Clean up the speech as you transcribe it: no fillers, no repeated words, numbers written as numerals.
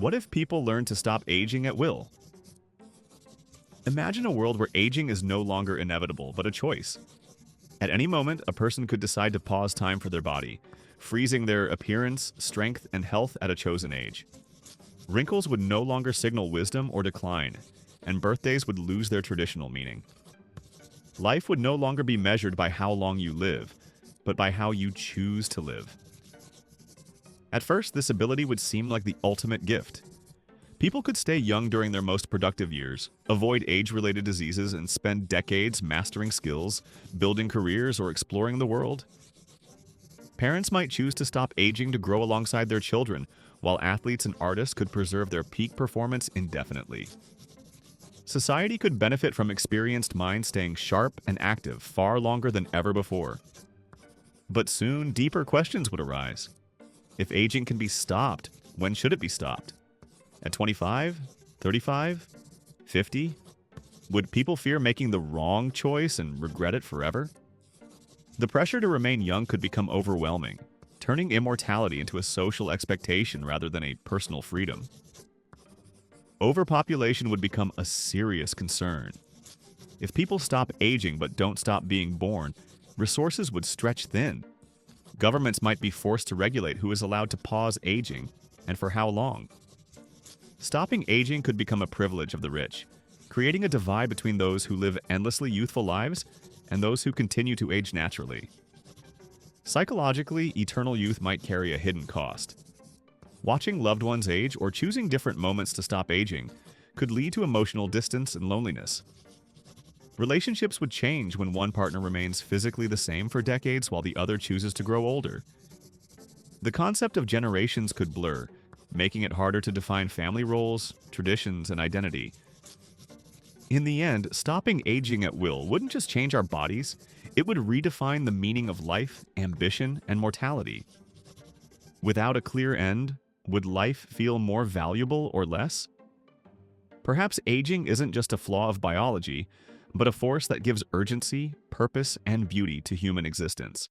What if people learn to stop aging at will? Imagine a world where aging is no longer inevitable, but a choice. At any moment, a person could decide to pause time for their body, freezing their appearance, strength, and health at a chosen age. Wrinkles would no longer signal wisdom or decline, and birthdays would lose their traditional meaning. Life would no longer be measured by how long you live, but by how you choose to live. At first, this ability would seem like the ultimate gift. People could stay young during their most productive years, avoid age-related diseases, and spend decades mastering skills, building careers, or exploring the world. Parents might choose to stop aging to grow alongside their children, while athletes and artists could preserve their peak performance indefinitely. Society could benefit from experienced minds staying sharp and active far longer than ever before. But soon, deeper questions would arise. If aging can be stopped, when should it be stopped? At 25? 35? 50? Would people fear making the wrong choice and regret it forever? The pressure to remain young could become overwhelming, turning immortality into a social expectation rather than a personal freedom. Overpopulation would become a serious concern. If people stop aging but don't stop being born, resources would stretch thin. Governments might be forced to regulate who is allowed to pause aging and for how long. Stopping aging could become a privilege of the rich, creating a divide between those who live endlessly youthful lives and those who continue to age naturally. Psychologically, eternal youth might carry a hidden cost. Watching loved ones age or choosing different moments to stop aging could lead to emotional distance and loneliness. Relationships would change when one partner remains physically the same for decades while the other chooses to grow older. The concept of generations could blur, making it harder to define family roles, traditions, and identity. In the end, stopping aging at will wouldn't just change our bodies, it would redefine the meaning of life, ambition, and mortality. Without a clear end, would life feel more valuable or less? Perhaps aging isn't just a flaw of biology, but a force that gives urgency, purpose, and beauty to human existence.